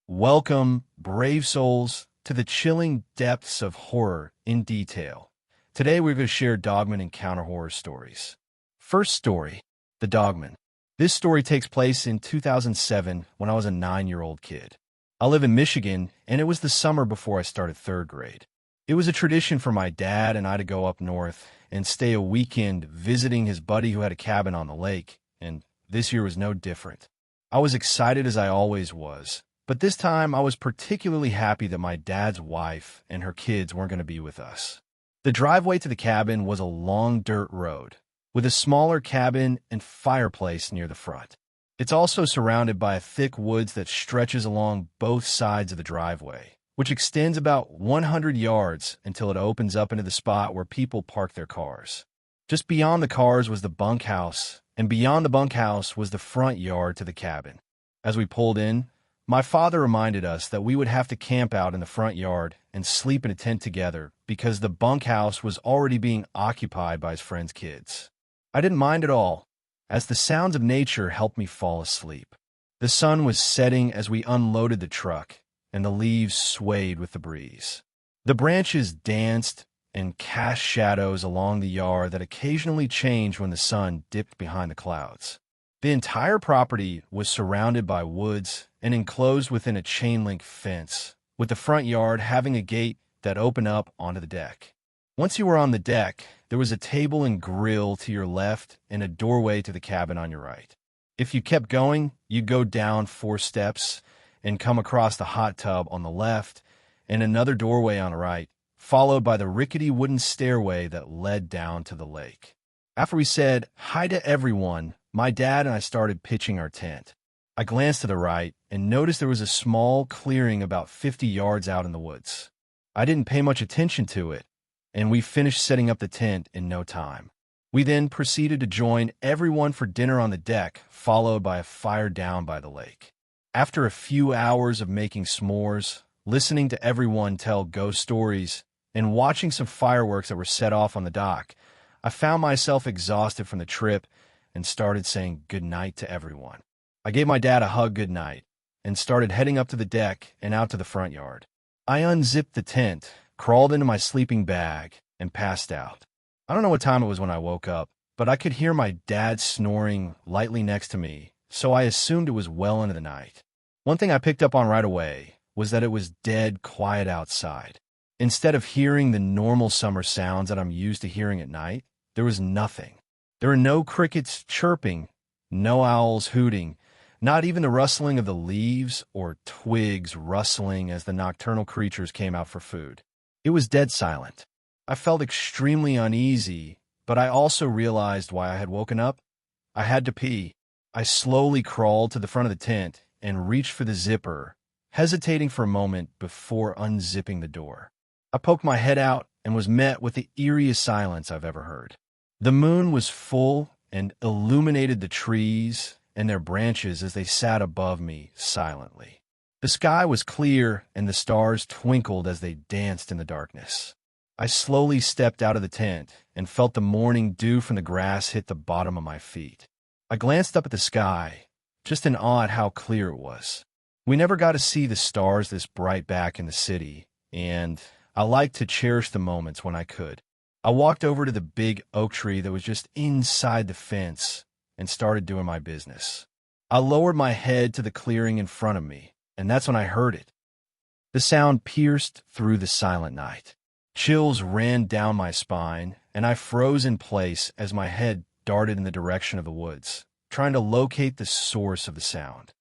Welcome, brave souls, to the chilling depths of horror in detail. Today we're going to share Dogman encounter horror stories. First story, The Dogman. This story takes place in 2007 when I was a 9-year-old kid. I live in Michigan, and it was the summer before I started third grade. It was a tradition for my dad and I to go up north and stay a weekend visiting his buddy who had a cabin on the lake, and this year was no different. I was excited as I always was. But this time, I was particularly happy that my dad's wife and her kids weren't going to be with us. The driveway to the cabin was a long dirt road, with a smaller cabin and fireplace near the front. It's also surrounded by a thick woods that stretches along both sides of the driveway, which extends about 100 yards until it opens up into the spot where people park their cars. Just beyond the cars was the bunkhouse, and beyond the bunkhouse was the front yard to the cabin. As we pulled in, my father reminded us that we would have to camp out in the front yard and sleep in a tent together because the bunkhouse was already being occupied by his friend's kids. I didn't mind at all, as the sounds of nature helped me fall asleep. The sun was setting as we unloaded the truck, and the leaves swayed with the breeze. The branches danced and cast shadows along the yard that occasionally changed when the sun dipped behind the clouds. The entire property was surrounded by woods and enclosed within a chain-link fence, with the front yard having a gate that opened up onto the deck. Once you were on the deck, there was a table and grill to your left and a doorway to the cabin on your right. If you kept going, you'd go down 4 steps and come across the hot tub on the left and another doorway on the right, followed by the rickety wooden stairway that led down to the lake. After we said hi to everyone, my dad and I started pitching our tent. I glanced to the right and noticed there was a small clearing about 50 yards out in the woods. I didn't pay much attention to it, and we finished setting up the tent in no time. We then proceeded to join everyone for dinner on the deck, followed by a fire down by the lake. After a few hours of making s'mores, listening to everyone tell ghost stories, and watching some fireworks that were set off on the dock, I found myself exhausted from the trip and started saying goodnight to everyone. I gave my dad a hug goodnight and started heading up to the deck and out to the front yard. I unzipped the tent, crawled into my sleeping bag, and passed out. I don't know what time it was when I woke up, but I could hear my dad snoring lightly next to me, so I assumed it was well into the night. One thing I picked up on right away was that it was dead quiet outside. Instead of hearing the normal summer sounds that I'm used to hearing at night, there was nothing. There were no crickets chirping, no owls hooting, not even the rustling of the leaves or twigs rustling as the nocturnal creatures came out for food. It was dead silent. I felt extremely uneasy, but I also realized why I had woken up. I had to pee. I slowly crawled to the front of the tent and reached for the zipper, hesitating for a moment before unzipping the door. I poked my head out and was met with the eeriest silence I've ever heard. The moon was full and illuminated the trees and their branches as they sat above me silently. The sky was clear and the stars twinkled as they danced in the darkness. I slowly stepped out of the tent and felt the morning dew from the grass hit the bottom of my feet. I glanced up at the sky, just in awe at how clear it was. We never got to see the stars this bright back in the city, and I liked to cherish the moments when I could. I walked over to the big oak tree that was just inside the fence and started doing my business. I lowered my head to the clearing in front of me, and that's when I heard it. The sound pierced through the silent night. Chills ran down my spine, and I froze in place as my head darted in the direction of the woods, trying to locate the source of the sound.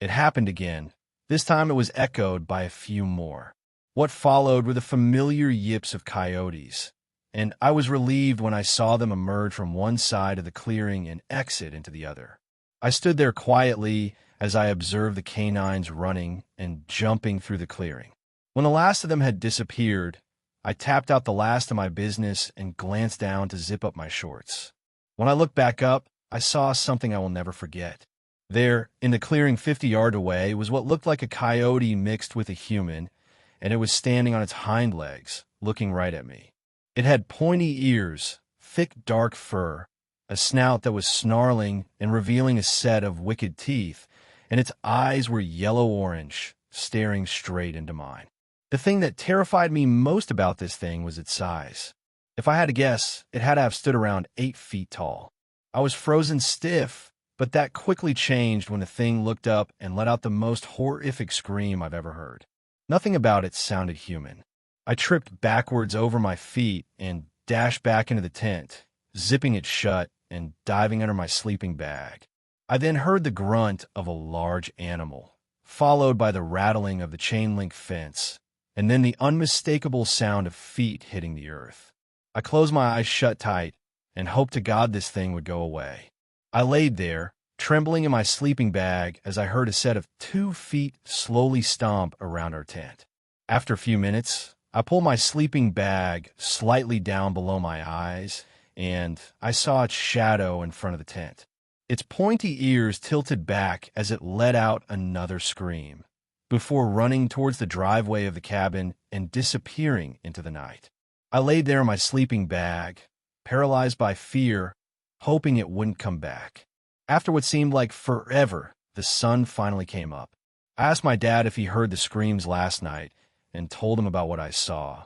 It happened again. This time it was echoed by a few more. What followed were the familiar yips of coyotes, and I was relieved when I saw them emerge from one side of the clearing and exit into the other. I stood there quietly as I observed the canines running and jumping through the clearing. When the last of them had disappeared, I tapped out the last of my business and glanced down to zip up my shorts. When I looked back up, I saw something I will never forget. There, in the clearing 50 yards away, was what looked like a coyote mixed with a human, and it was standing on its hind legs, looking right at me. It had pointy ears, thick dark fur, a snout that was snarling and revealing a set of wicked teeth, and its eyes were yellow-orange, staring straight into mine. The thing that terrified me most about this thing was its size. If I had to guess, it had to have stood around 8 feet tall. I was frozen stiff, but that quickly changed when the thing looked up and let out the most horrific scream I've ever heard. Nothing about it sounded human. I tripped backwards over my feet and dashed back into the tent, zipping it shut and diving under my sleeping bag. I then heard the grunt of a large animal, followed by the rattling of the chain-link fence, and then the unmistakable sound of feet hitting the earth. I closed my eyes shut tight and hoped to God this thing would go away. I laid there, trembling in my sleeping bag as I heard a set of 2 feet slowly stomp around our tent. After a few minutes, I pulled my sleeping bag slightly down below my eyes, and I saw its shadow in front of the tent. Its pointy ears tilted back as it let out another scream, before running towards the driveway of the cabin and disappearing into the night. I laid there in my sleeping bag, paralyzed by fear, hoping it wouldn't come back. After what seemed like forever, the sun finally came up. I asked my dad if he heard the screams last night and told him about what I saw,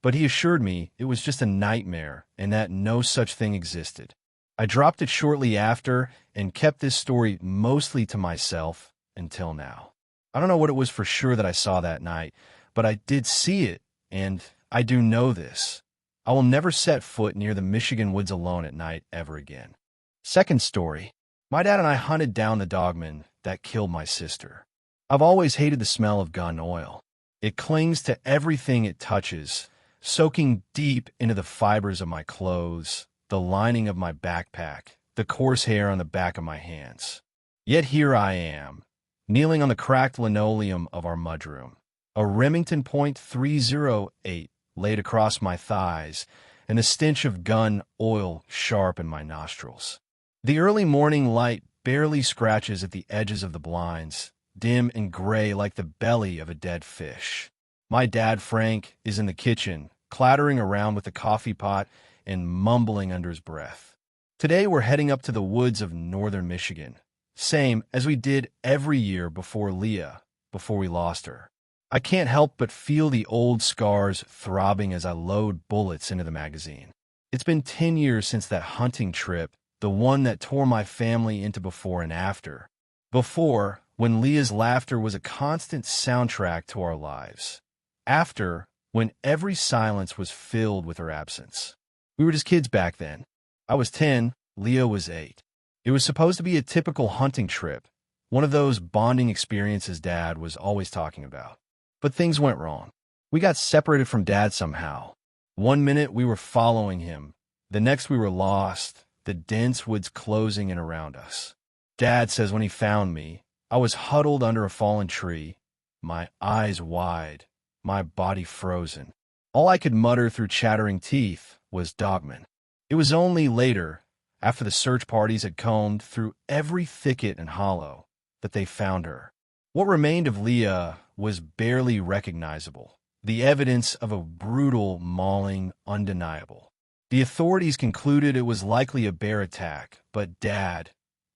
but he assured me it was just a nightmare and that no such thing existed. I dropped it shortly after and kept this story mostly to myself until now. I don't know what it was for sure that I saw that night, but I did see it, and I do know this. I will never set foot near the Michigan woods alone at night ever again. Second story. My dad and I hunted down the Dogman that killed my sister. I've always hated the smell of gun oil. It clings to everything it touches, soaking deep into the fibers of my clothes, the lining of my backpack, the coarse hair on the back of my hands. Yet here I am, kneeling on the cracked linoleum of our mudroom, a Remington .308 laid across my thighs, and the stench of gun oil sharp in my nostrils. The early morning light barely scratches at the edges of the blinds, dim and gray like the belly of a dead fish. My dad, Frank, is in the kitchen, clattering around with the coffee pot and mumbling under his breath. Today we're heading up to the woods of northern Michigan, same as we did every year before we lost her. I can't help but feel the old scars throbbing as I load bullets into the magazine. It's been 10 years since that hunting trip, the one that tore my family into before and after. Before, when Leah's laughter was a constant soundtrack to our lives. After, when every silence was filled with her absence. We were just kids back then. I was 10, Leah was 8. It was supposed to be a typical hunting trip, one of those bonding experiences Dad was always talking about. But things went wrong. We got separated from Dad somehow. One minute we were following him. The next we were lost, the dense woods closing in around us. Dad says when he found me, I was huddled under a fallen tree, my eyes wide, my body frozen. All I could mutter through chattering teeth was Dogman. It was only later, after the search parties had combed through every thicket and hollow, that they found her. What remained of Leah was barely recognizable, the evidence of a brutal mauling undeniable. The authorities concluded it was likely a bear attack, but Dad,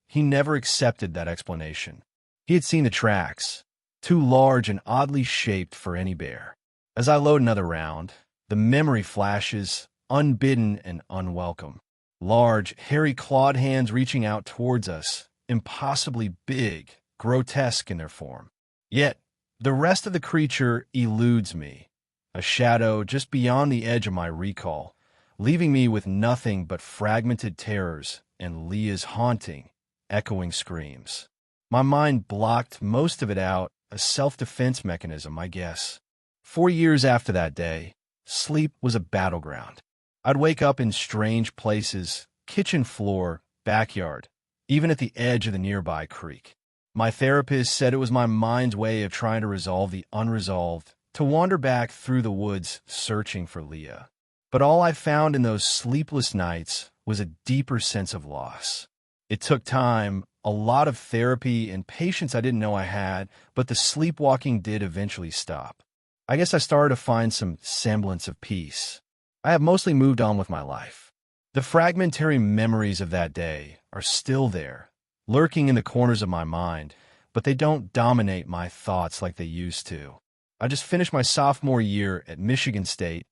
he never accepted that explanation. He had seen the tracks, too large and oddly shaped for any bear. As I load another round, the memory flashes, unbidden and unwelcome. Large, hairy clawed hands reaching out towards us, impossibly big, grotesque in their form. Yet, the rest of the creature eludes me, a shadow just beyond the edge of my recall, leaving me with nothing but fragmented terrors and Leah's haunting, echoing screams. My mind blocked most of it out, a self-defense mechanism, I guess. 4 years after that day, sleep was a battleground. I'd wake up in strange places, kitchen floor, backyard, even at the edge of the nearby creek. My therapist said it was my mind's way of trying to resolve the unresolved, to wander back through the woods searching for Leah. But all I found in those sleepless nights was a deeper sense of loss. It took time, a lot of therapy, and patience I didn't know I had, but the sleepwalking did eventually stop. I guess I started to find some semblance of peace. I have mostly moved on with my life. The fragmentary memories of that day are still there, lurking in the corners of my mind, but they don't dominate my thoughts like they used to. I just finished my sophomore year at Michigan State,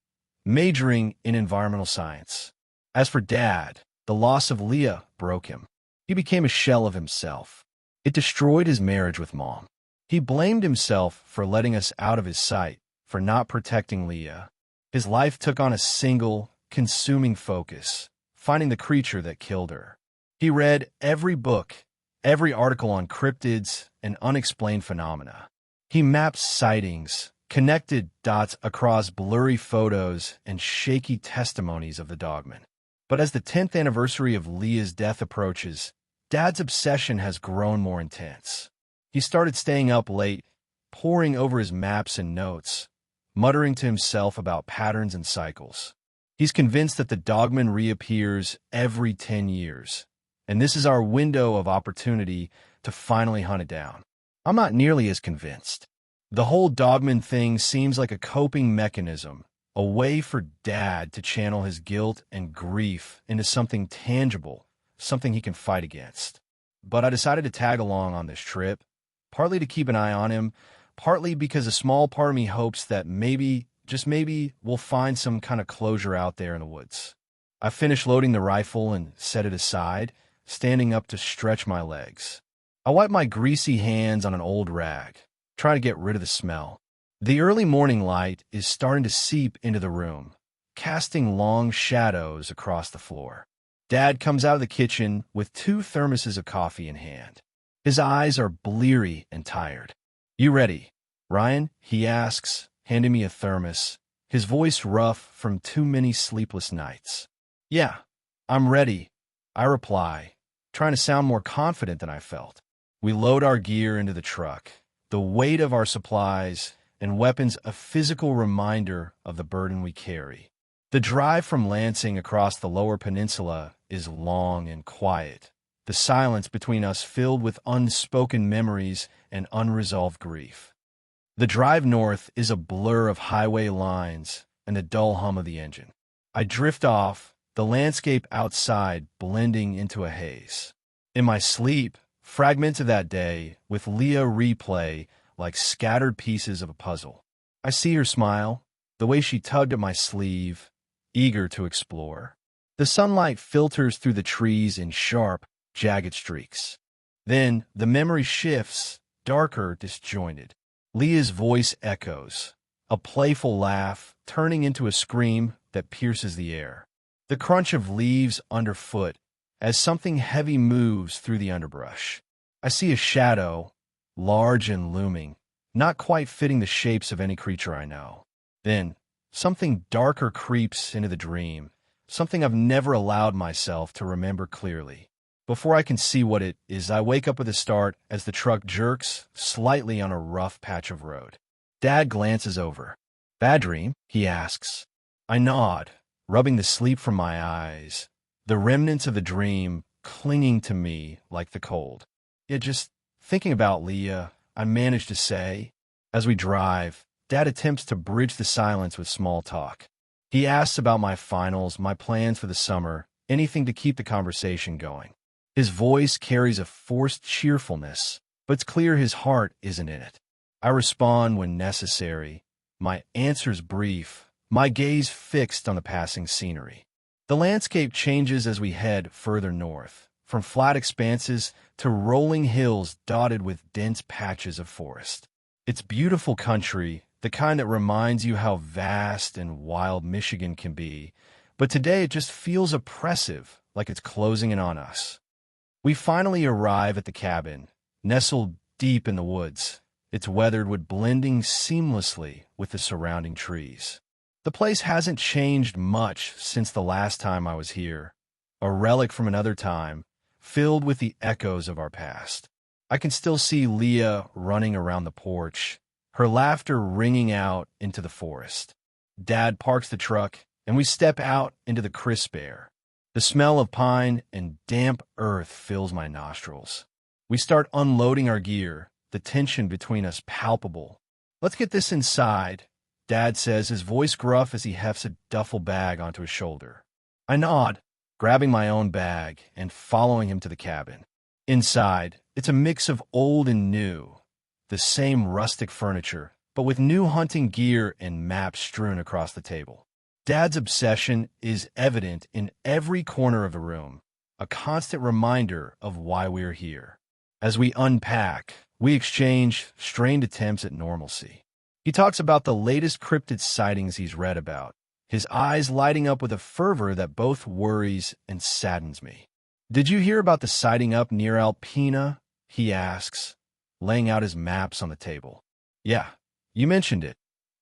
majoring in environmental science. As for Dad, the loss of Leah broke him. He became a shell of himself. It destroyed his marriage with Mom. He blamed himself for letting us out of his sight, for not protecting Leah. His life took on a single, consuming focus, finding the creature that killed her. He read every book, every article on cryptids and unexplained phenomena. He mapped sightings, connected dots across blurry photos and shaky testimonies of the Dogman. But as the 10th anniversary of Leah's death approaches, Dad's obsession has grown more intense. He started staying up late, poring over his maps and notes, muttering to himself about patterns and cycles. He's convinced that the Dogman reappears every 10 years, and this is our window of opportunity to finally hunt it down. I'm not nearly as convinced. The whole Dogman thing seems like a coping mechanism, a way for Dad to channel his guilt and grief into something tangible, something he can fight against. But I decided to tag along on this trip, partly to keep an eye on him, partly because a small part of me hopes that maybe, just maybe, we'll find some kind of closure out there in the woods. I finished loading the rifle and set it aside, standing up to stretch my legs. I wiped my greasy hands on an old rag, trying to get rid of the smell. The early morning light is starting to seep into the room, casting long shadows across the floor. Dad comes out of the kitchen with 2 thermoses of coffee in hand. His eyes are bleary and tired. "You ready, Ryan?" he asks, handing me a thermos, his voice rough from too many sleepless nights. "Yeah, I'm ready," I reply, trying to sound more confident than I felt. We load our gear into the truck, the weight of our supplies and weapons a physical reminder of the burden we carry. The drive from Lansing across the lower peninsula is long and quiet, the silence between us filled with unspoken memories and unresolved grief. The drive north is a blur of highway lines and the dull hum of the engine. I drift off, the landscape outside blending into a haze. In my sleep, fragments of that day with Leah replay like scattered pieces of a puzzle. I see her smile, the way she tugged at my sleeve, eager to explore. The sunlight filters through the trees in sharp, jagged streaks. Then the memory shifts, darker, disjointed. Leah's voice echoes, a playful laugh turning into a scream that pierces the air. The crunch of leaves underfoot as something heavy moves through the underbrush. I see a shadow, large and looming, not quite fitting the shapes of any creature I know. Then, something darker creeps into the dream, something I've never allowed myself to remember clearly. Before I can see what it is, I wake up with a start as the truck jerks slightly on a rough patch of road. Dad glances over. "Bad dream?" he asks. I nod, rubbing the sleep from my eyes, the remnants of the dream clinging to me like the cold. "Yeah, just thinking about Leah," I manage to say. As we drive, Dad attempts to bridge the silence with small talk. He asks about my finals, my plans for the summer, anything to keep the conversation going. His voice carries a forced cheerfulness, but it's clear his heart isn't in it. I respond when necessary, my answers brief, my gaze fixed on the passing scenery. The landscape changes as we head further north, from flat expanses to rolling hills dotted with dense patches of forest. It's beautiful country, the kind that reminds you how vast and wild Michigan can be, but today it just feels oppressive, like it's closing in on us. We finally arrive at the cabin, nestled deep in the woods, its weathered wood blending seamlessly with the surrounding trees. The place hasn't changed much since the last time I was here, a relic from another time, filled with the echoes of our past. I can still see Leah running around the porch, her laughter ringing out into the forest. Dad parks the truck, and we step out into the crisp air. The smell of pine and damp earth fills my nostrils. We start unloading our gear, the tension between us palpable. "Let's get this inside," Dad says, his voice gruff as he hefts a duffel bag onto his shoulder. I nod, grabbing my own bag and following him to the cabin. Inside, it's a mix of old and new, the same rustic furniture, but with new hunting gear and maps strewn across the table. Dad's obsession is evident in every corner of the room, a constant reminder of why we're here. As we unpack, we exchange strained attempts at normalcy. He talks about the latest cryptid sightings he's read about, his eyes lighting up with a fervor that both worries and saddens me. "Did you hear about the sighting up near Alpena?" he asks, laying out his maps on the table. "Yeah, you mentioned it,"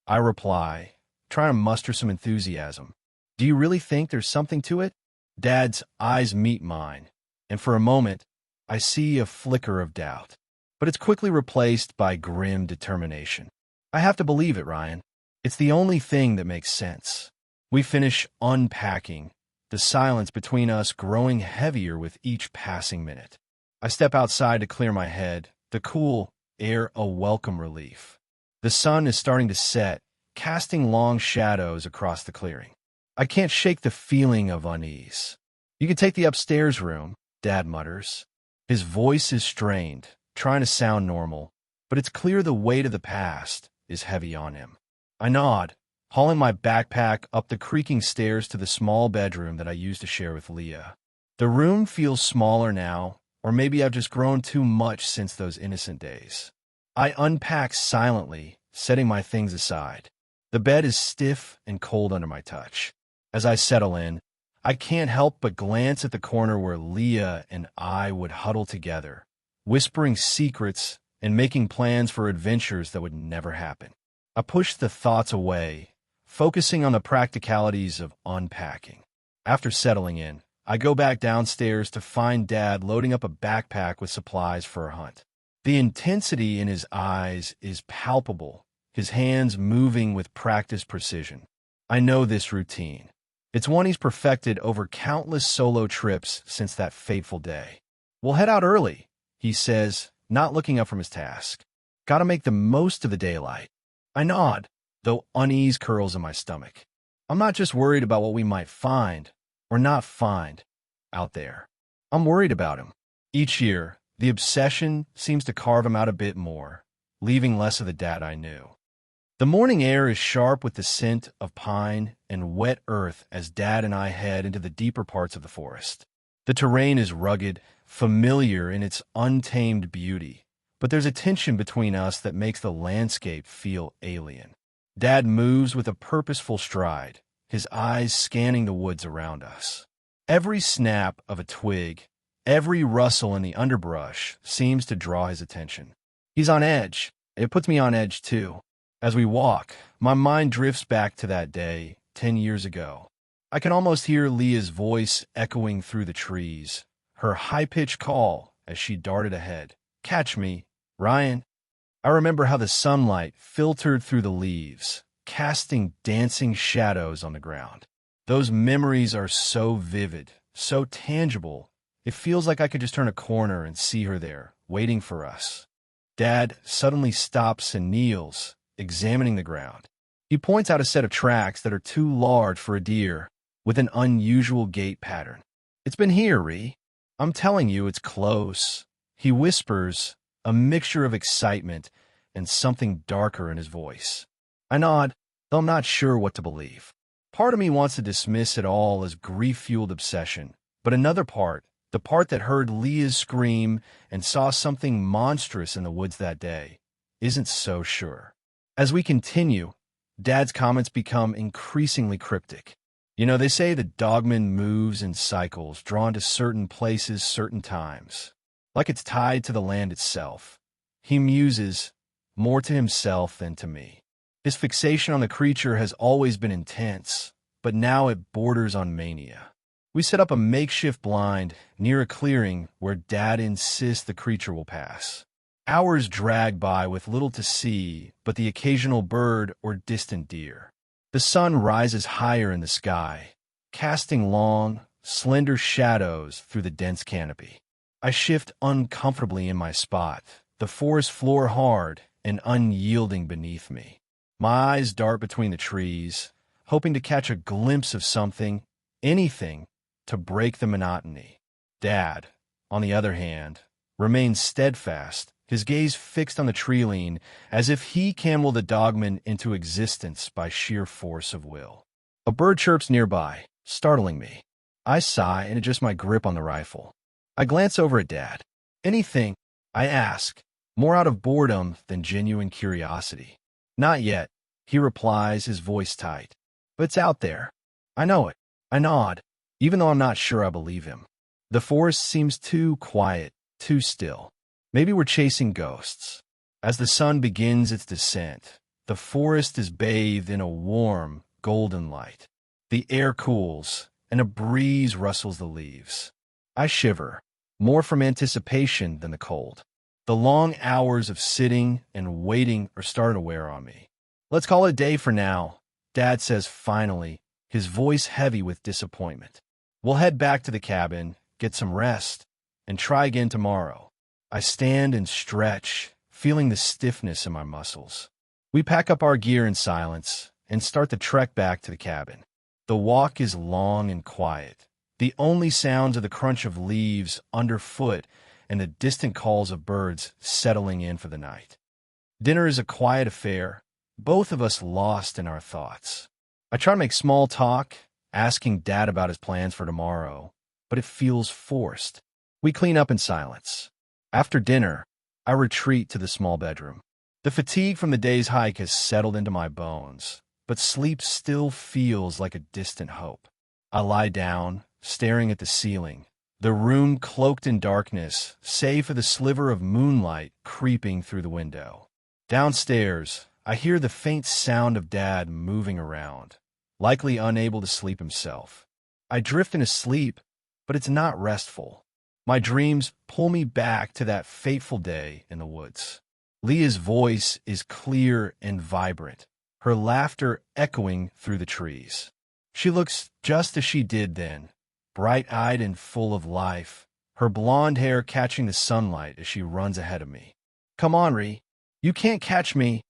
I reply, trying to muster some enthusiasm. "Do you really think there's something to it?" Dad's eyes meet mine, and for a moment, I see a flicker of doubt. But it's quickly replaced by grim determination. "I have to believe it, Ryan. It's the only thing that makes sense." We finish unpacking, the silence between us growing heavier with each passing minute. I step outside to clear my head, the cool air a welcome relief. The sun is starting to set, casting long shadows across the clearing. I can't shake the feeling of unease. "You can take the upstairs room," Dad mutters. His voice is strained, trying to sound normal, but it's clear the weight of the past is heavy on him. I nod, hauling my backpack up the creaking stairs to the small bedroom that I used to share with Leah. The room feels smaller now, or maybe I've just grown too much since those innocent days. I unpack silently, setting my things aside. The bed is stiff and cold under my touch. As I settle in, I can't help but glance at the corner where Leah and I would huddle together, whispering secrets and making plans for adventures that would never happen. I push the thoughts away, focusing on the practicalities of unpacking. After settling in, I go back downstairs to find Dad loading up a backpack with supplies for a hunt. The intensity in his eyes is palpable, his hands moving with practiced precision. I know this routine. It's one he's perfected over countless solo trips since that fateful day. "We'll head out early," he says, not looking up from his task. "Gotta make the most of the daylight." I nod, though unease curls in my stomach. I'm not just worried about what we might find, or not find, out there. I'm worried about him. Each year, the obsession seems to carve him out a bit more, leaving less of the Dad I knew. The morning air is sharp with the scent of pine and wet earth as Dad and I head into the deeper parts of the forest. The terrain is rugged, familiar in its untamed beauty, but there's a tension between us that makes the landscape feel alien. Dad moves with a purposeful stride, his eyes scanning the woods around us. Every snap of a twig, every rustle in the underbrush seems to draw his attention. He's on edge. It puts me on edge, too. As we walk, my mind drifts back to that day, 10 years ago. I can almost hear Leah's voice echoing through the trees, her high-pitched call as she darted ahead. "Catch me, Ryan." I remember how the sunlight filtered through the leaves, casting dancing shadows on the ground. Those memories are so vivid, so tangible, it feels like I could just turn a corner and see her there, waiting for us. Dad suddenly stops and kneels, examining the ground. He points out a set of tracks that are too large for a deer, with an unusual gait pattern. "It's been here, Ree. I'm telling you, it's close." He whispers, a mixture of excitement and something darker in his voice. I nod, though I'm not sure what to believe. Part of me wants to dismiss it all as grief-fueled obsession, but another part, the part that heard Leah's scream and saw something monstrous in the woods that day, isn't so sure. As we continue, Dad's comments become increasingly cryptic. "You know, they say the Dogman moves in cycles, drawn to certain places, certain times. Like it's tied to the land itself." He muses, more to himself than to me. His fixation on the creature has always been intense, but now it borders on mania. We set up a makeshift blind near a clearing where Dad insists the creature will pass. Hours drag by with little to see but the occasional bird or distant deer. The sun rises higher in the sky, casting long, slender shadows through the dense canopy. I shift uncomfortably in my spot, the forest floor hard and unyielding beneath me. My eyes dart between the trees, hoping to catch a glimpse of something, anything, to break the monotony. Dad, on the other hand, remains steadfast, his gaze fixed on the tree-line, as if he can will the Dogman into existence by sheer force of will. A bird chirps nearby, startling me. I sigh and adjust my grip on the rifle. I glance over at Dad. "Anything?" I ask, more out of boredom than genuine curiosity. "Not yet," he replies, his voice tight. "But it's out there." I know it. I nod, even though I'm not sure I believe him. The forest seems too quiet, too still. Maybe we're chasing ghosts. As the sun begins its descent, the forest is bathed in a warm, golden light. The air cools, and a breeze rustles the leaves. I shiver, more from anticipation than the cold. The long hours of sitting and waiting are starting to wear on me. "Let's call it a day for now," Dad says finally, his voice heavy with disappointment. "We'll head back to the cabin, get some rest, and try again tomorrow." I stand and stretch, feeling the stiffness in my muscles. We pack up our gear in silence and start the trek back to the cabin. The walk is long and quiet. The only sounds are the crunch of leaves underfoot and the distant calls of birds settling in for the night. Dinner is a quiet affair, both of us lost in our thoughts. I try to make small talk, asking Dad about his plans for tomorrow, but it feels forced. We clean up in silence. After dinner, I retreat to the small bedroom. The fatigue from the day's hike has settled into my bones, but sleep still feels like a distant hope. I lie down, staring at the ceiling, the room cloaked in darkness, save for the sliver of moonlight creeping through the window. Downstairs, I hear the faint sound of Dad moving around, likely unable to sleep himself. I drift into sleep, but it's not restful. My dreams pull me back to that fateful day in the woods. Leah's voice is clear and vibrant, her laughter echoing through the trees. She looks just as she did then, bright-eyed and full of life, her blonde hair catching the sunlight as she runs ahead of me. "Come on, Ree. You can't catch me,"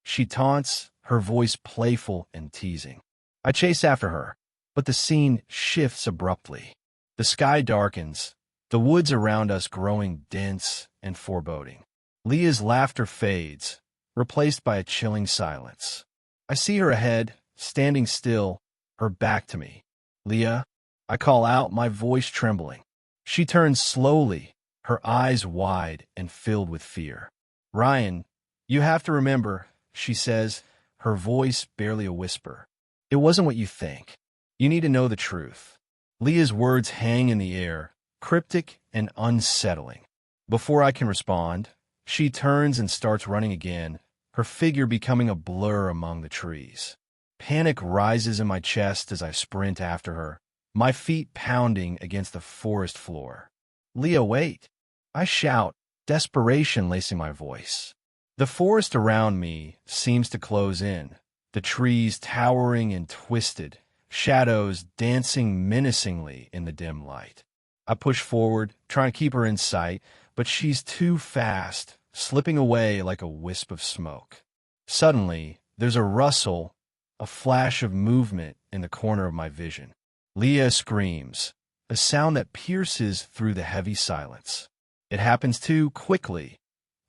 she taunts, her voice playful and teasing. I chase after her, but the scene shifts abruptly. The sky darkens, the woods around us growing dense and foreboding. Leah's laughter fades, replaced by a chilling silence. I see her ahead, standing still, her back to me. "Leah," I call out, my voice trembling. She turns slowly, her eyes wide and filled with fear. "Ryan, you have to remember," she says, her voice barely a whisper. "It wasn't what you think. You need to know the truth." Leah's words hang in the air, cryptic and unsettling. Before I can respond, she turns and starts running again, her figure becoming a blur among the trees. Panic rises in my chest as I sprint after her, my feet pounding against the forest floor. "Leah, wait!" I shout, desperation lacing my voice. The forest around me seems to close in, the trees towering and twisted, shadows dancing menacingly in the dim light. I push forward, trying to keep her in sight, but she's too fast, slipping away like a wisp of smoke. Suddenly, there's a rustle, a flash of movement in the corner of my vision. Leah screams, a sound that pierces through the heavy silence. It happens too quickly.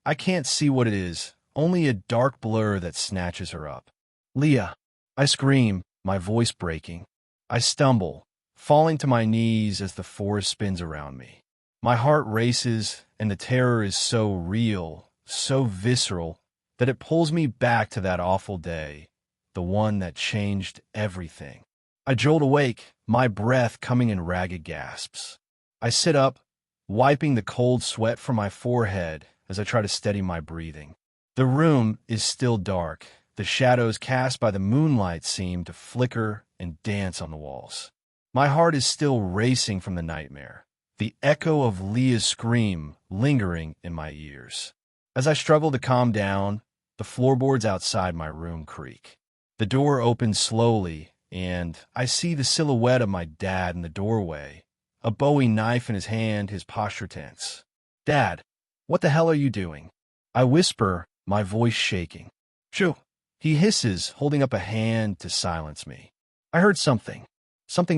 I can't see what it is, only a dark blur that snatches her up. "Leah!" I scream, my voice breaking. I stumble, falling to my knees as the forest spins around me. My heart races, and the terror is so real, so visceral, that it pulls me back to that awful day, the one that changed everything. I jolt awake, my breath coming in ragged gasps. I sit up, wiping the cold sweat from my forehead as I try to steady my breathing. The room is still dark. The shadows cast by the moonlight seem to flicker and dance on the walls. My heart is still racing from the nightmare, the echo of Leah's scream lingering in my ears. As I struggle to calm down, the floorboards outside my room creak. The door opens slowly, and I see the silhouette of my dad in the doorway, a Bowie knife in his hand, his posture tense. "Dad, what the hell are you doing?" I whisper, my voice shaking. "Shoo!" He hisses, holding up a hand to silence me. "I heard something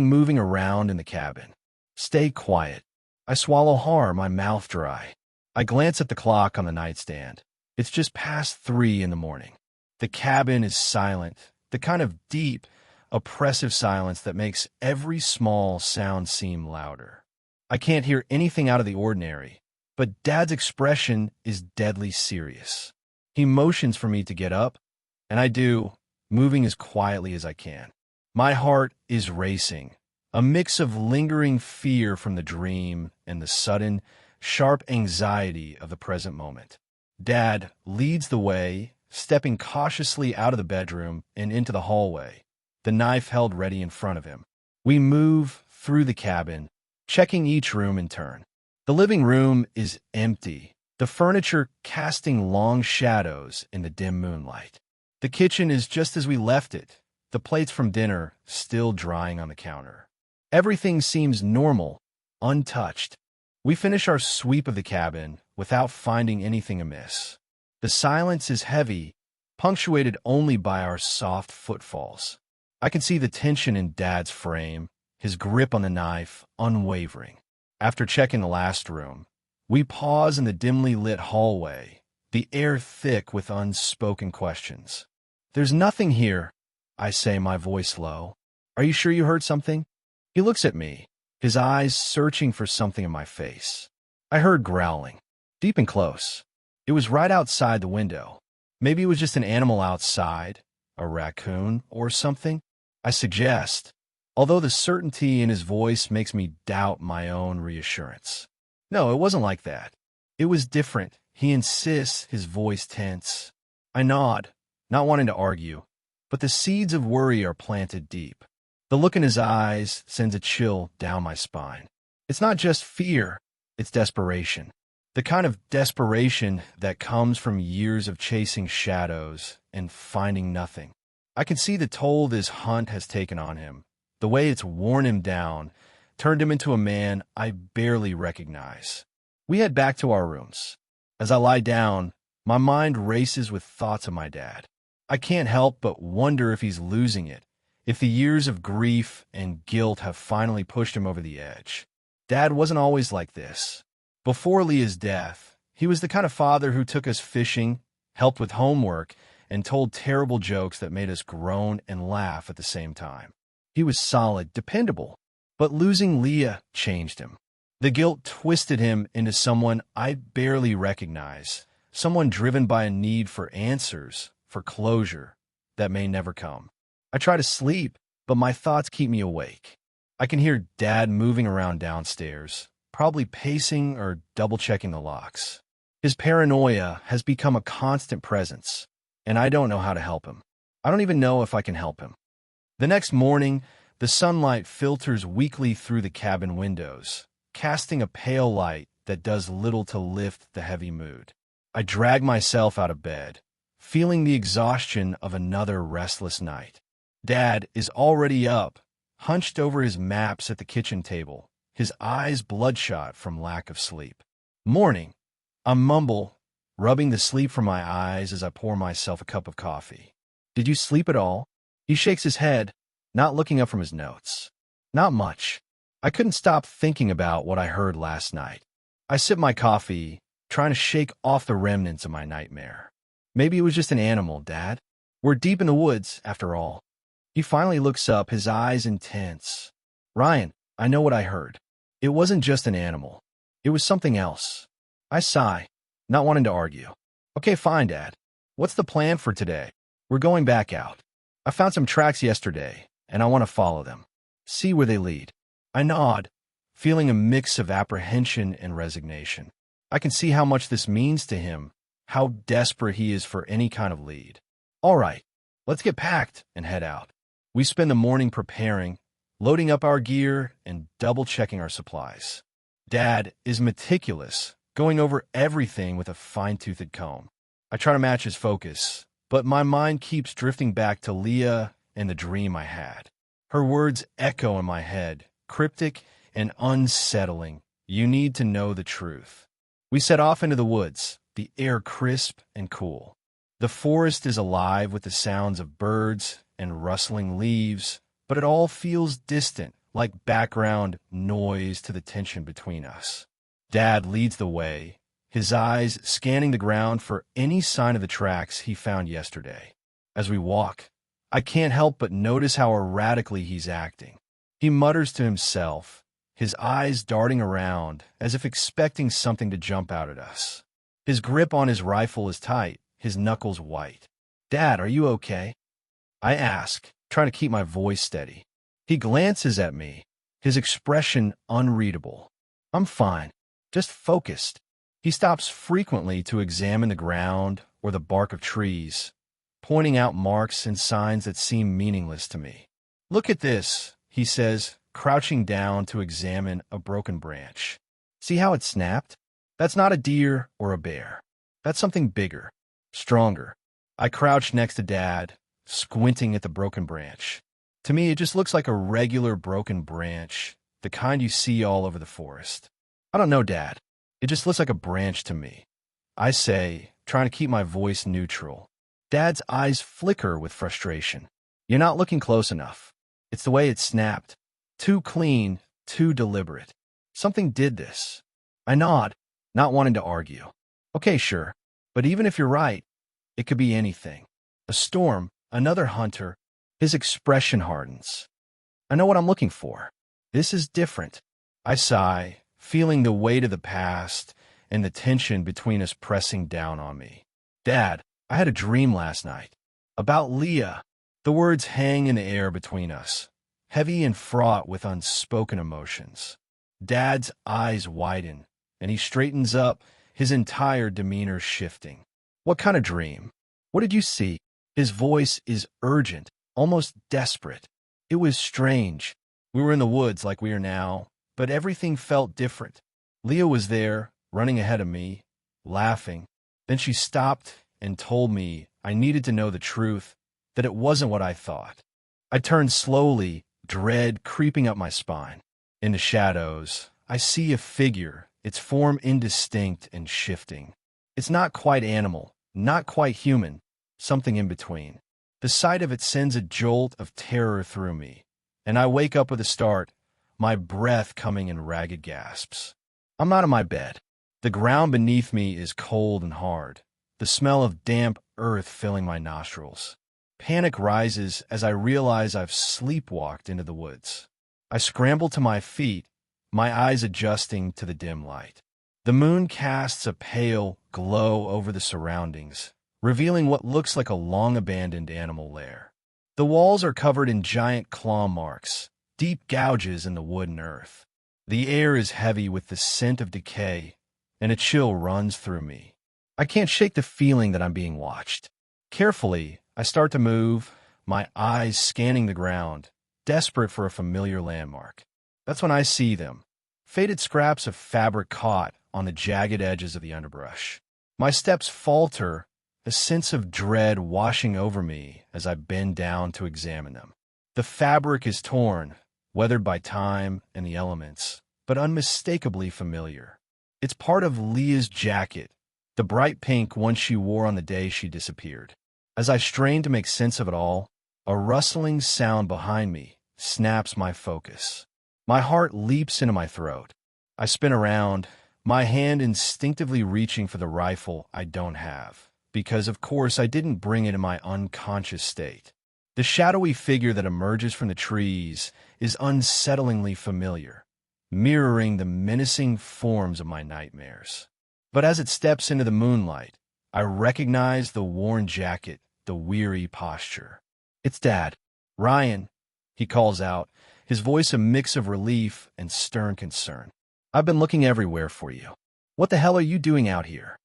moving around in the cabin." "Stay quiet." I swallow hard, my mouth dry. I glance at the clock on the nightstand. It's just past 3 in the morning. The cabin is silent, the kind of deep, oppressive silence that makes every small sound seem louder. I can't hear anything out of the ordinary, but Dad's expression is deadly serious. He motions for me to get up, and I do, moving as quietly as I can. My heart is racing, a mix of lingering fear from the dream and the sudden, sharp anxiety of the present moment. Dad leads the way, stepping cautiously out of the bedroom and into the hallway, the knife held ready in front of him. We move through the cabin, checking each room in turn. The living room is empty, the furniture casting long shadows in the dim moonlight. The kitchen is just as we left it, the plates from dinner still drying on the counter. Everything seems normal, untouched. We finish our sweep of the cabin without finding anything amiss. The silence is heavy, punctuated only by our soft footfalls. I can see the tension in Dad's frame, his grip on the knife unwavering. After checking the last room, we pause in the dimly lit hallway, the air thick with unspoken questions. "There's nothing here," I say, my voice low. "Are you sure you heard something?" He looks at me, his eyes searching for something in my face. I heard growling, deep and close. It was right outside the window. Maybe it was just an animal outside, a raccoon or something, I suggest, although the certainty in his voice makes me doubt my own reassurance. No, it wasn't like that. It was different. He insists, his voice tense. I nod, not wanting to argue, but the seeds of worry are planted deep. The look in his eyes sends a chill down my spine. It's not just fear, it's desperation. The kind of desperation that comes from years of chasing shadows and finding nothing. I can see the toll this hunt has taken on him, the way it's worn him down, turned him into a man I barely recognize. We head back to our rooms. As I lie down, my mind races with thoughts of my dad. I can't help but wonder if he's losing it, if the years of grief and guilt have finally pushed him over the edge. Dad wasn't always like this. Before Leah's death, he was the kind of father who took us fishing, helped with homework, and told terrible jokes that made us groan and laugh at the same time. He was solid, dependable, but losing Leah changed him. The guilt twisted him into someone I barely recognize, someone driven by a need for answers, for closure, that may never come. I try to sleep, but my thoughts keep me awake. I can hear Dad moving around downstairs, probably pacing or double-checking the locks. His paranoia has become a constant presence, and I don't know how to help him. I don't even know if I can help him. The next morning, the sunlight filters weakly through the cabin windows, casting a pale light that does little to lift the heavy mood. I drag myself out of bed, feeling the exhaustion of another restless night. Dad is already up, hunched over his maps at the kitchen table, his eyes bloodshot from lack of sleep. "Morning," I mumble, rubbing the sleep from my eyes as I pour myself a cup of coffee. "Did you sleep at all?" He shakes his head, not looking up from his notes. "Not much. I couldn't stop thinking about what I heard last night." I sip my coffee, trying to shake off the remnants of my nightmare. "Maybe it was just an animal, Dad. We're deep in the woods, after all." He finally looks up, his eyes intense. "Ryan, I know what I heard. It wasn't just an animal. It was something else." I sigh, not wanting to argue. "Okay, fine, Dad. What's the plan for today?" "We're going back out. I found some tracks yesterday, and I want to follow them. See where they lead." I nod, feeling a mix of apprehension and resignation. I can see how much this means to him, how desperate he is for any kind of lead. "All right, let's get packed and head out." We spend the morning preparing, loading up our gear, and double-checking our supplies. Dad is meticulous, going over everything with a fine-toothed comb. I try to match his focus, but my mind keeps drifting back to Leah and the dream I had. Her words echo in my head, cryptic and unsettling. "You need to know the truth." We set off into the woods, the air crisp and cool. The forest is alive with the sounds of birds and rustling leaves, but it all feels distant, like background noise to the tension between us. Dad leads the way, his eyes scanning the ground for any sign of the tracks he found yesterday. As we walk, I can't help but notice how erratically he's acting. He mutters to himself, his eyes darting around as if expecting something to jump out at us. His grip on his rifle is tight, his knuckles white. "Dad, are you okay?" I ask, trying to keep my voice steady. He glances at me, his expression unreadable. "I'm fine, just focused." He stops frequently to examine the ground or the bark of trees, pointing out marks and signs that seem meaningless to me. "Look at this," he says, crouching down to examine a broken branch. "See how it snapped? That's not a deer or a bear. That's something bigger, stronger." I crouch next to Dad, squinting at the broken branch. To me, it just looks like a regular broken branch, the kind you see all over the forest. "I don't know, Dad. It just looks like a branch to me," I say, trying to keep my voice neutral. Dad's eyes flicker with frustration. "You're not looking close enough. It's the way it snapped. Too clean, too deliberate. Something did this." I nod, not wanting to argue. "Okay, sure. But even if you're right, it could be anything. A storm, another hunter." His expression hardens. "I know what I'm looking for. This is different." I sigh, feeling the weight of the past and the tension between us pressing down on me. "Dad, I had a dream last night. About Leah." The words hang in the air between us, heavy and fraught with unspoken emotions. Dad's eyes widen, and he straightens up, his entire demeanor shifting. "What kind of dream? What did you see?" His voice is urgent, almost desperate. It was strange. We were in the woods like we are now, but everything felt different. Leah was there, running ahead of me, laughing. Then she stopped and told me I needed to know the truth, that it wasn't what I thought. I turned slowly, dread creeping up my spine. In the shadows, I see a figure, its form indistinct and shifting. It's not quite animal, not quite human, something in between. The sight of it sends a jolt of terror through me, and I wake up with a start, my breath coming in ragged gasps. I'm not in my bed. The ground beneath me is cold and hard, the smell of damp earth filling my nostrils. Panic rises as I realize I've sleepwalked into the woods. I scramble to my feet, my eyes adjusting to the dim light. The moon casts a pale glow over the surroundings, revealing what looks like a long-abandoned animal lair. The walls are covered in giant claw marks, deep gouges in the wood and earth. The air is heavy with the scent of decay, and a chill runs through me. I can't shake the feeling that I'm being watched. Carefully, I start to move, my eyes scanning the ground, desperate for a familiar landmark. That's when I see them, faded scraps of fabric caught on the jagged edges of the underbrush. My steps falter, a sense of dread washing over me as I bend down to examine them. The fabric is torn, weathered by time and the elements, but unmistakably familiar. It's part of Leah's jacket, the bright pink one she wore on the day she disappeared. As I strain to make sense of it all, a rustling sound behind me snaps my focus. My heart leaps into my throat. I spin around, my hand instinctively reaching for the rifle I don't have, because of course I didn't bring it in my unconscious state. The shadowy figure that emerges from the trees is unsettlingly familiar, mirroring the menacing forms of my nightmares. But as it steps into the moonlight, I recognize the worn jacket, the weary posture. It's Dad. "Ryan," he calls out, his voice a mix of relief and stern concern. "I've been looking everywhere for you. What the hell are you doing out here?"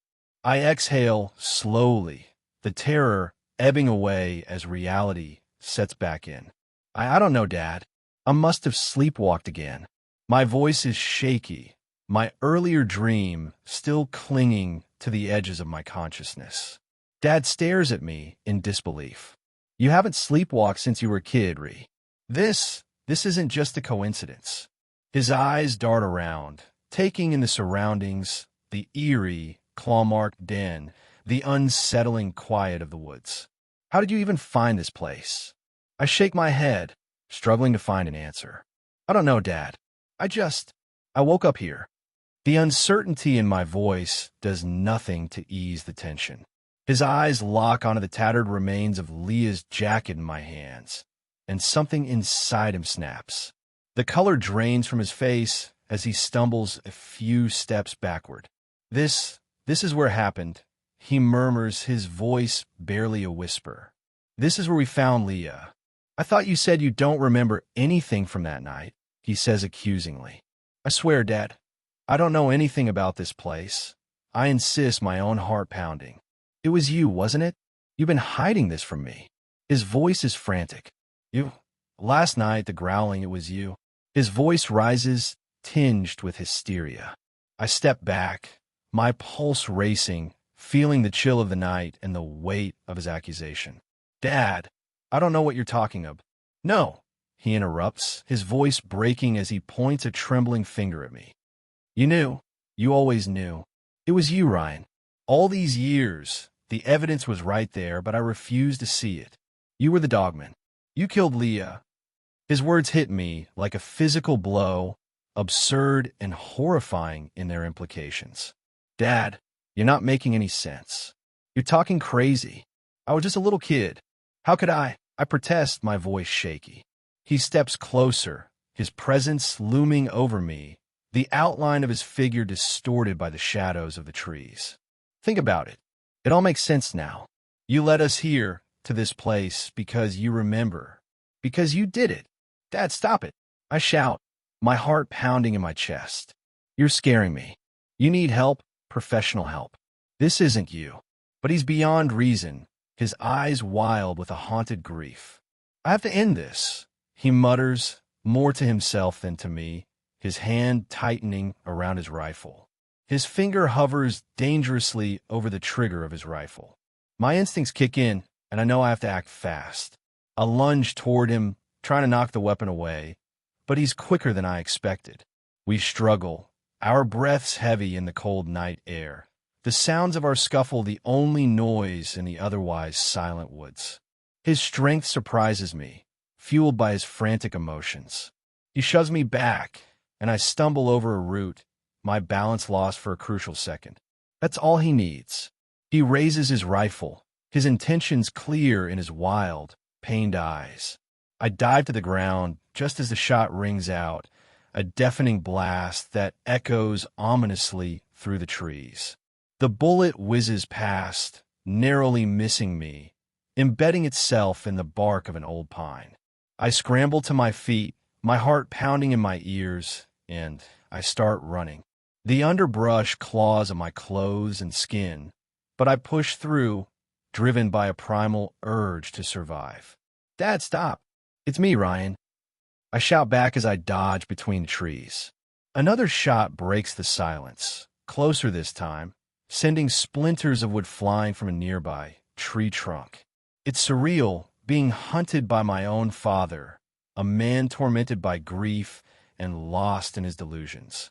I exhale slowly, the terror ebbing away as reality sets back in. I don't know, Dad. I must have sleepwalked again." My voice is shaky, my earlier dream still clinging to the edges of my consciousness. Dad stares at me in disbelief. "You haven't sleepwalked since you were a kid, Ree. This isn't just a coincidence." His eyes dart around, taking in the surroundings, the eerie, claw-marked den, the unsettling quiet of the woods. "How did you even find this place?" I shake my head, struggling to find an answer. "I don't know, Dad. I woke up here." The uncertainty in my voice does nothing to ease the tension. His eyes lock onto the tattered remains of Leah's jacket in my hands, and something inside him snaps. The color drains from his face as he stumbles a few steps backward. This is where it happened, he murmurs, his voice barely a whisper. This is where we found Leah. I thought you said you don't remember anything from that night, he says accusingly. I swear, Dad, I don't know anything about this place. I insist, my own heart pounding. It was you, wasn't it? You've been hiding this from me. His voice is frantic. You. Last night, the growling, it was you. His voice rises, tinged with hysteria. I step back, my pulse racing, feeling the chill of the night and the weight of his accusation. Dad, I don't know what you're talking of. No, he interrupts, his voice breaking as he points a trembling finger at me. You knew. You always knew. It was you, Ryan. All these years, the evidence was right there, but I refused to see it. You were the Dogman. You killed Leah. His words hit me like a physical blow, absurd and horrifying in their implications. Dad, you're not making any sense. You're talking crazy. I was just a little kid. How could I? I protest, my voice shaky. He steps closer, his presence looming over me, the outline of his figure distorted by the shadows of the trees. Think about it. It all makes sense now. You led us here, to this place, because you remember. Because you did it. Dad, stop it. I shout, my heart pounding in my chest. You're scaring me. You need help, professional help. This isn't you. But he's beyond reason, his eyes wild with a haunted grief. I have to end this, he mutters, more to himself than to me, his hand tightening around his rifle. His finger hovers dangerously over the trigger of his rifle. My instincts kick in, and I know I have to act fast. I lunge toward him, trying to knock the weapon away, but he's quicker than I expected. We struggle, our breaths heavy in the cold night air, the sounds of our scuffle the only noise in the otherwise silent woods. His strength surprises me, fueled by his frantic emotions. He shoves me back, and I stumble over a root, my balance lost for a crucial second. That's all he needs. He raises his rifle, his intentions clear in his wild, pained eyes. I dive to the ground just as the shot rings out, a deafening blast that echoes ominously through the trees. The bullet whizzes past, narrowly missing me, embedding itself in the bark of an old pine. I scramble to my feet, my heart pounding in my ears, and I start running. The underbrush claws at my clothes and skin, but I push through, driven by a primal urge to survive. Dad, stop. It's me, Ryan. I shout back as I dodge between the trees. Another shot breaks the silence, closer this time, sending splinters of wood flying from a nearby tree trunk. It's surreal, being hunted by my own father, a man tormented by grief and lost in his delusions.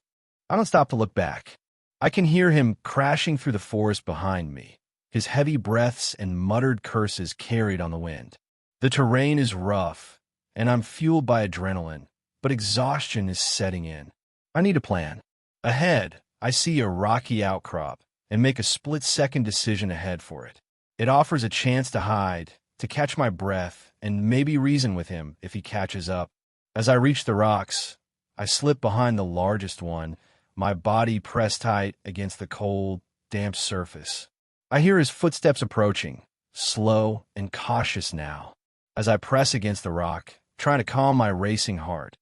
I don't stop to look back. I can hear him crashing through the forest behind me, his heavy breaths and muttered curses carried on the wind. The terrain is rough, and I'm fueled by adrenaline, but exhaustion is setting in. I need a plan. Ahead, I see a rocky outcrop and make a split-second decision to head for it. It offers a chance to hide, to catch my breath, and maybe reason with him if he catches up. As I reach the rocks, I slip behind the largest one, my body pressed tight against the cold, damp surface. I hear his footsteps approaching, slow and cautious now. As I press against the rock, trying to calm my racing heart,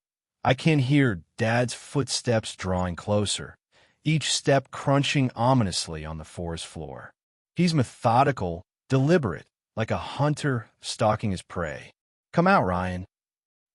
I can hear Dad's footsteps drawing closer, each step crunching ominously on the forest floor. He's methodical, deliberate, like a hunter stalking his prey. Come out, Ryan.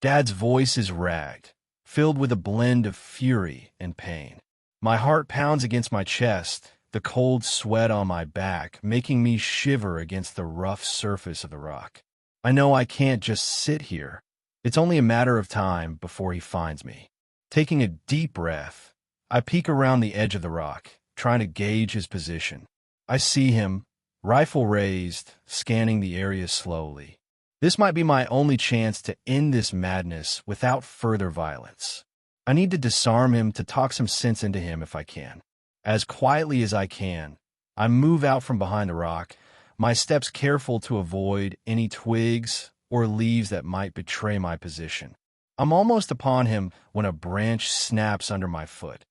Dad's voice is ragged, filled with a blend of fury and pain. My heart pounds against my chest, the cold sweat on my back making me shiver against the rough surface of the rock. I know I can't just sit here. It's only a matter of time before he finds me. Taking a deep breath, I peek around the edge of the rock, trying to gauge his position. I see him, rifle raised, scanning the area slowly. This might be my only chance to end this madness without further violence. I need to disarm him, to talk some sense into him if I can. As quietly as I can, I move out from behind a rock, my steps careful to avoid any twigs or leaves that might betray my position. I'm almost upon him when a branch snaps under my foot,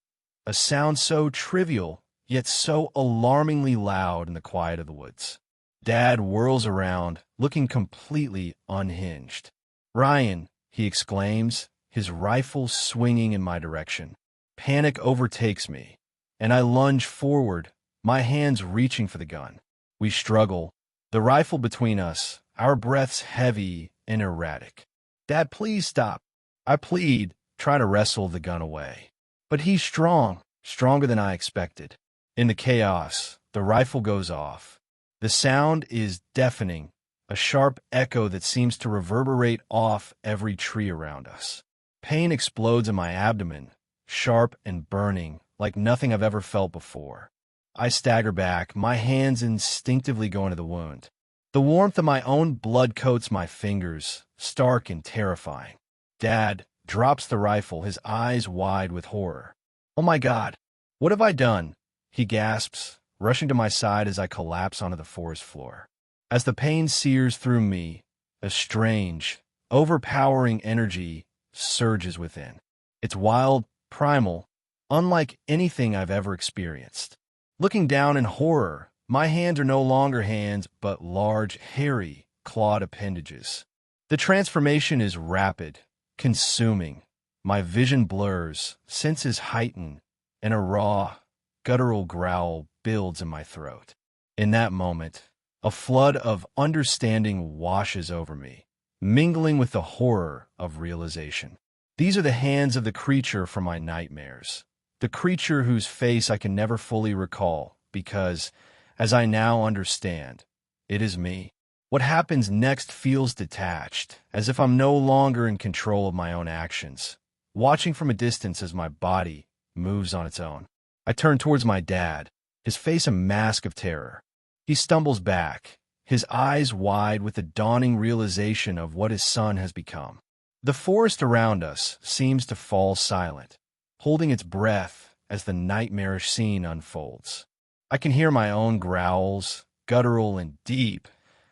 a sound so trivial, yet so alarmingly loud in the quiet of the woods. Dad whirls around, looking completely unhinged. "Ryan," he exclaims, his rifle swinging in my direction. Panic overtakes me, and I lunge forward, my hands reaching for the gun. We struggle, the rifle between us, our breaths heavy and erratic. "Dad, please stop," I plead, trying to wrestle the gun away. But he's strong, stronger than I expected. In the chaos, the rifle goes off. The sound is deafening, a sharp echo that seems to reverberate off every tree around us. Pain explodes in my abdomen, sharp and burning, like nothing I've ever felt before. I stagger back, my hands instinctively going to the wound. The warmth of my own blood coats my fingers, stark and terrifying. Dad drops the rifle, his eyes wide with horror. "Oh my God, what have I done?" he gasps, rushing to my side as I collapse onto the forest floor. As the pain sears through me, a strange, overpowering energy surges within. It's wild, primal, unlike anything I've ever experienced. Looking down in horror, my hands are no longer hands, but large, hairy, clawed appendages. The transformation is rapid, consuming. My vision blurs, senses heighten, and a raw, guttural growl builds in my throat. In that moment, a flood of understanding washes over me, mingling with the horror of realization. These are the hands of the creature from my nightmares, the creature whose face I can never fully recall because, as I now understand, it is me. What happens next feels detached, as if I'm no longer in control of my own actions, watching from a distance as my body moves on its own. I turn towards my dad, his face a mask of terror. He stumbles back, his eyes wide with the dawning realization of what his son has become. The forest around us seems to fall silent, holding its breath as the nightmarish scene unfolds. I can hear my own growls, guttural and deep,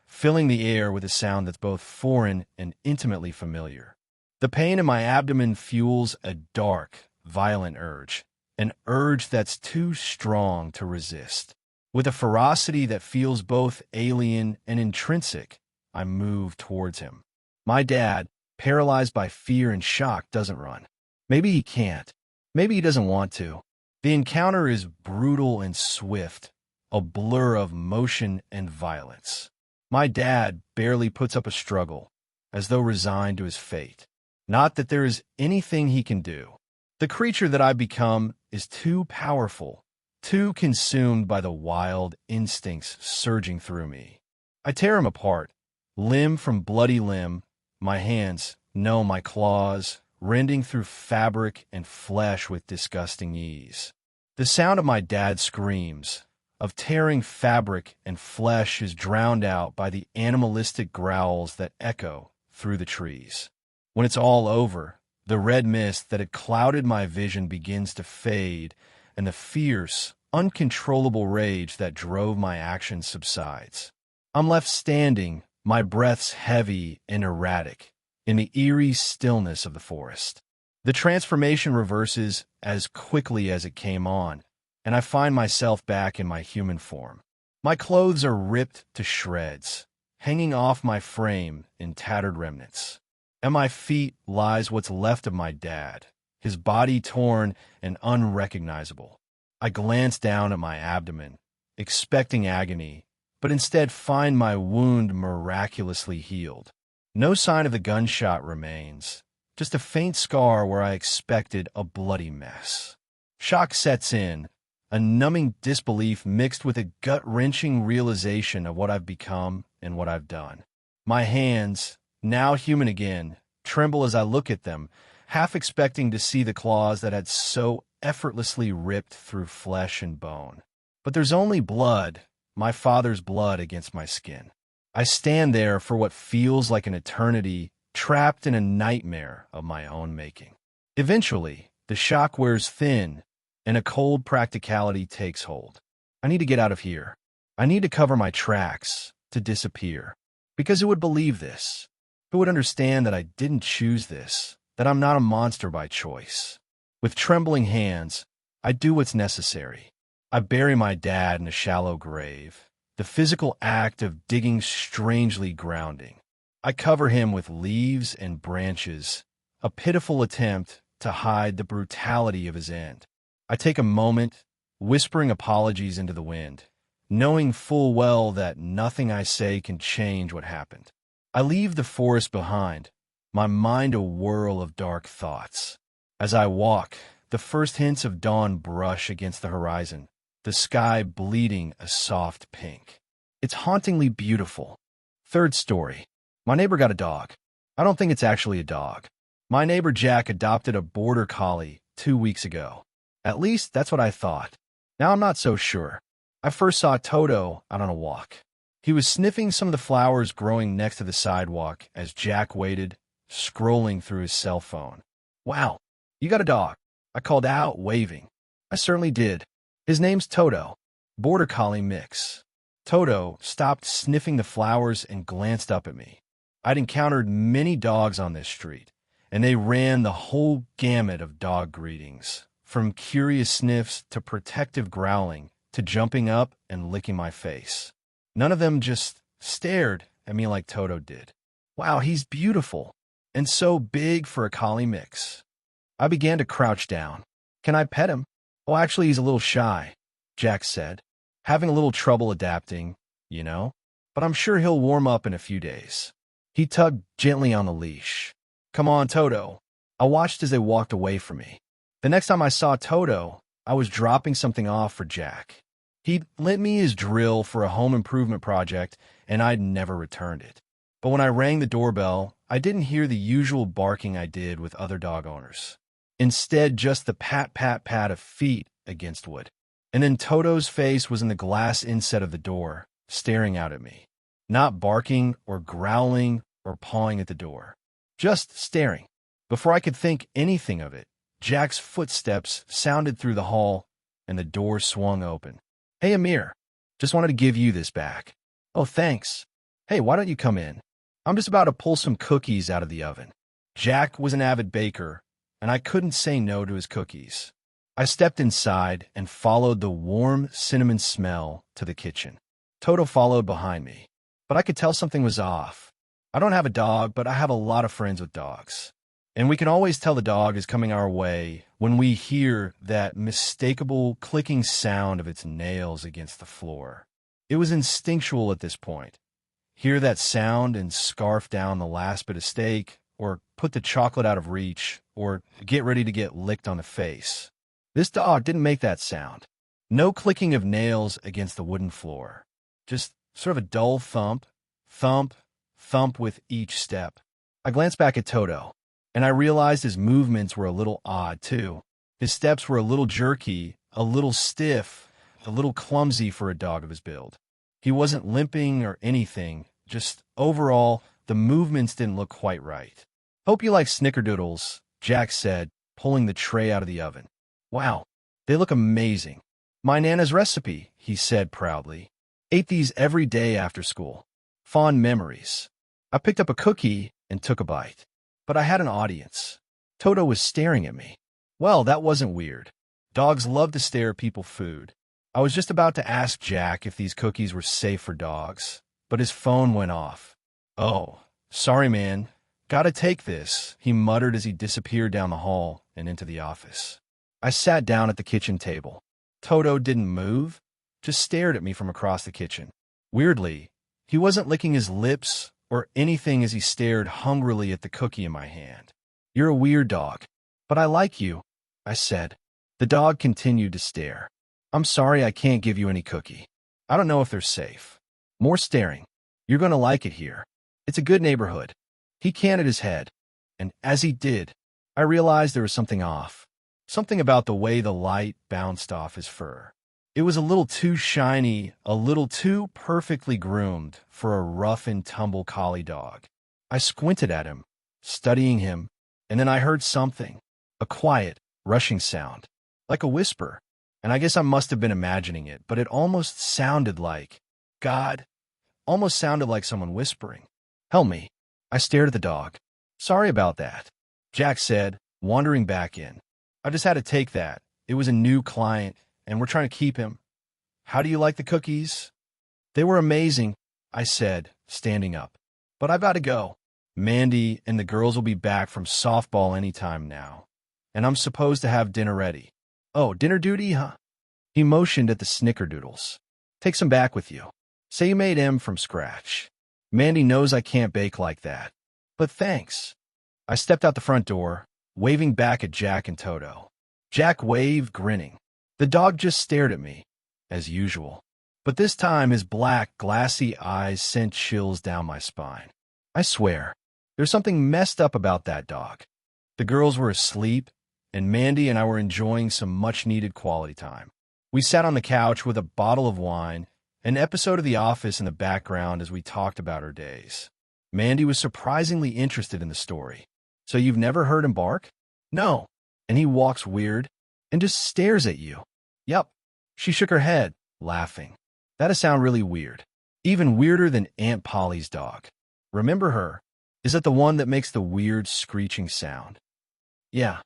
filling the air with a sound that's both foreign and intimately familiar. The pain in my abdomen fuels a dark, violent urge, an urge that's too strong to resist. With a ferocity that feels both alien and intrinsic, I move towards him. My dad, paralyzed by fear and shock, doesn't run. Maybe he can't. Maybe he doesn't want to. The encounter is brutal and swift, a blur of motion and violence. My dad barely puts up a struggle, as though resigned to his fate. Not that there is anything he can do. The creature that I've become is too powerful, too consumed by the wild instincts surging through me. I tear him apart, limb from bloody limb, my hands, no, my claws, rending through fabric and flesh with disgusting ease. The sound of my dad's screams, of tearing fabric and flesh, is drowned out by the animalistic growls that echo through the trees. When it's all over, the red mist that had clouded my vision begins to fade, and the fierce, uncontrollable rage that drove my actions subsides. I'm left standing, my breaths heavy and erratic, in the eerie stillness of the forest. The transformation reverses as quickly as it came on, and I find myself back in my human form. My clothes are ripped to shreds, hanging off my frame in tattered remnants. At my feet lies what's left of my dad, his body torn and unrecognizable. I glance down at my abdomen, expecting agony, but instead find my wound miraculously healed. No sign of the gunshot remains, just a faint scar where I expected a bloody mess. Shock sets in, a numbing disbelief mixed with a gut-wrenching realization of what I've become and what I've done. My hands, now human again, tremble as I look at them, half expecting to see the claws that had so effortlessly ripped through flesh and bone. But there's only blood, my father's blood, against my skin. I stand there for what feels like an eternity, trapped in a nightmare of my own making. Eventually, the shock wears thin, and a cold practicality takes hold. I need to get out of here. I need to cover my tracks, to disappear. Because who would believe this? Who would understand that I didn't choose this, that I'm not a monster by choice? With trembling hands, I do what's necessary. I bury my dad in a shallow grave, the physical act of digging strangely grounding. I cover him with leaves and branches, a pitiful attempt to hide the brutality of his end. I take a moment, whispering apologies into the wind, knowing full well that nothing I say can change what happened. I leave the forest behind, my mind a whirl of dark thoughts. As I walk, the first hints of dawn brush against the horizon, the sky bleeding a soft pink. It's hauntingly beautiful. Third story. My neighbor got a dog. I don't think it's actually a dog. My neighbor Jack adopted a border collie 2 weeks ago. At least that's what I thought. Now I'm not so sure. I first saw Toto out on a walk. He was sniffing some of the flowers growing next to the sidewalk as Jack waited, scrolling through his cell phone. "Wow, you got a dog," I called out, waving. I certainly did. His name's Toto, border collie mix. Toto stopped sniffing the flowers and glanced up at me. I'd encountered many dogs on this street, and they ran the whole gamut of dog greetings, from curious sniffs to protective growling to jumping up and licking my face. None of them just stared at me like Toto did. Wow, he's beautiful, and so big for a collie mix. I began to crouch down. "Can I pet him?" "Oh, actually, he's a little shy," Jack said. "Having a little trouble adapting, you know? But I'm sure he'll warm up in a few days." He tugged gently on the leash. "Come on, Toto." I watched as they walked away from me. The next time I saw Toto, I was dropping something off for Jack. He'd lent me his drill for a home improvement project, and I'd never returned it. But when I rang the doorbell, I didn't hear the usual barking I did with other dog owners. Instead, just the pat, pat, pat of feet against wood. And then Toto's face was in the glass inset of the door, staring out at me. Not barking or growling or pawing at the door. Just staring. Before I could think anything of it, Jack's footsteps sounded through the hall, and the door swung open. "Hey, Amir. Just wanted to give you this back." "Oh, thanks. Hey, why don't you come in? I'm just about to pull some cookies out of the oven." Jack was an avid baker, and I couldn't say no to his cookies. I stepped inside and followed the warm cinnamon smell to the kitchen. Toto followed behind me, but I could tell something was off. I don't have a dog, but I have a lot of friends with dogs. And we can always tell the dog is coming our way when we hear that mistakable clicking sound of its nails against the floor. It was instinctual at this point. Hear that sound and scarf down the last bit of steak, or put the chocolate out of reach, or get ready to get licked on the face. This dog didn't make that sound. No clicking of nails against the wooden floor. Just sort of a dull thump, thump, thump with each step. I glanced back at Toto, and I realized his movements were a little odd, too. His steps were a little jerky, a little stiff, a little clumsy for a dog of his build. He wasn't limping or anything, just overall, the movements didn't look quite right. "Hope you like snickerdoodles," Jack said, pulling the tray out of the oven. "Wow, they look amazing. My Nana's recipe," he said proudly. "Ate these every day after school. Fond memories." I picked up a cookie and took a bite. But I had an audience. Toto was staring at me. Well, that wasn't weird. Dogs love to stare at people's food. I was just about to ask Jack if these cookies were safe for dogs, but his phone went off. "Oh, sorry, man. Gotta take this," he muttered as he disappeared down the hall and into the office. I sat down at the kitchen table. Toto didn't move, just stared at me from across the kitchen. Weirdly, he wasn't licking his lips or anything as he stared hungrily at the cookie in my hand. "You're a weird dog, but I like you," I said. The dog continued to stare. "I'm sorry I can't give you any cookie. I don't know if they're safe." More staring. "You're going to like it here. It's a good neighborhood." He canted his head, and as he did, I realized there was something off. Something about the way the light bounced off his fur. It was a little too shiny, a little too perfectly groomed for a rough-and-tumble collie dog. I squinted at him, studying him, and then I heard something. A quiet, rushing sound, like a whisper. And I guess I must have been imagining it, but it almost sounded like God, almost sounded like someone whispering. Help me. I stared at the dog. Sorry about that, Jack said, wandering back in. I just had to take that. It was a new client, and we're trying to keep him. How do you like the cookies? They were amazing, I said, standing up. But I've got to go. Mandy and the girls will be back from softball any time now, and I'm supposed to have dinner ready. Oh, dinner duty, huh? He motioned at the snickerdoodles. Take some back with you. Say you made them from scratch. Mandy knows I can't bake like that. But thanks. I stepped out the front door, waving back at Jack and Toto. Jack waved, grinning. The dog just stared at me, as usual. But this time his black, glassy eyes sent chills down my spine. I swear, there's something messed up about that dog. The girls were asleep, and Mandy and I were enjoying some much-needed quality time. We sat on the couch with a bottle of wine, an episode of The Office in the background as we talked about our days. Mandy was surprisingly interested in the story. So you've never heard him bark? No. And he walks weird and just stares at you. Yup. She shook her head, laughing. That'd sound really weird. Even weirder than Aunt Polly's dog. Remember her? Is that the one that makes the weird screeching sound? Yeah.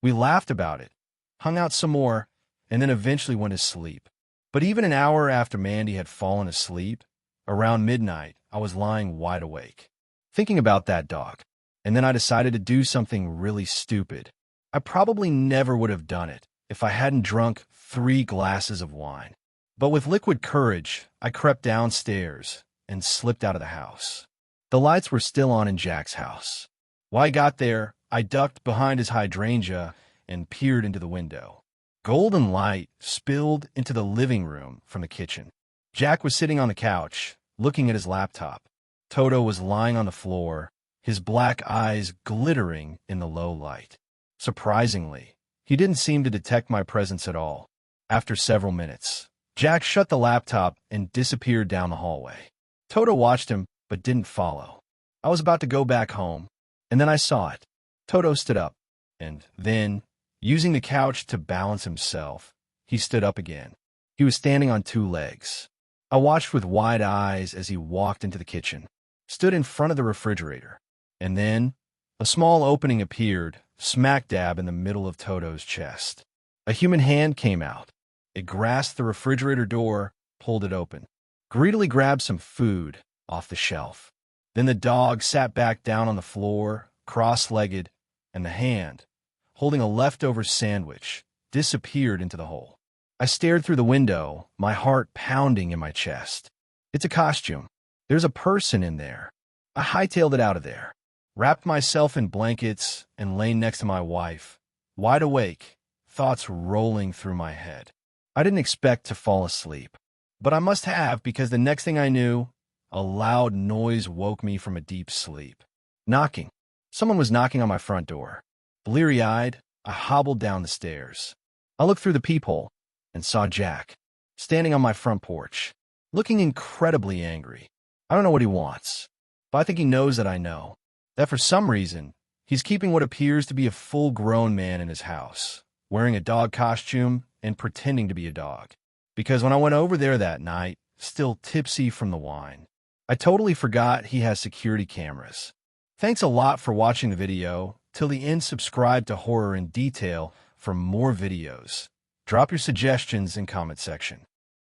We laughed about it, hung out some more, and then eventually went to sleep. But even an hour after Mandy had fallen asleep, around midnight, I was lying wide awake, thinking about that dog. And then I decided to do something really stupid. I probably never would have done it if I hadn't drunk 3 glasses of wine. But with liquid courage, I crept downstairs and slipped out of the house. The lights were still on in Jack's house. When I got there, I ducked behind his hydrangea and peered into the window. Golden light spilled into the living room from the kitchen. Jack was sitting on the couch, looking at his laptop. Toto was lying on the floor, his black eyes glittering in the low light. Surprisingly, he didn't seem to detect my presence at all. After several minutes, Jack shut the laptop and disappeared down the hallway. Toto watched him, but didn't follow. I was about to go back home, and then I saw it. Toto stood up, and then, using the couch to balance himself, he stood up again. He was standing on 2 legs. I watched with wide eyes as he walked into the kitchen, stood in front of the refrigerator, and then a small opening appeared, smack dab in the middle of Toto's chest. A human hand came out. It grasped the refrigerator door, pulled it open, greedily grabbed some food off the shelf. Then the dog sat back down on the floor, cross-legged, and the hand, holding a leftover sandwich, disappeared into the hole. I stared through the window, my heart pounding in my chest. It's a costume. There's a person in there. I hightailed it out of there, wrapped myself in blankets, and lay next to my wife, wide awake, thoughts rolling through my head. I didn't expect to fall asleep, but I must have because the next thing I knew, a loud noise woke me from a deep sleep. Knocking. Someone was knocking on my front door. Bleary-eyed, I hobbled down the stairs. I looked through the peephole and saw Jack, standing on my front porch, looking incredibly angry. I don't know what he wants, but I think he knows that I know, that for some reason, he's keeping what appears to be a full-grown man in his house, wearing a dog costume and pretending to be a dog. Because when I went over there that night, still tipsy from the wine, I totally forgot he has security cameras. Thanks a lot for watching the video. Till the end, subscribe to Horror in Detail for more videos. Drop your suggestions in comment section.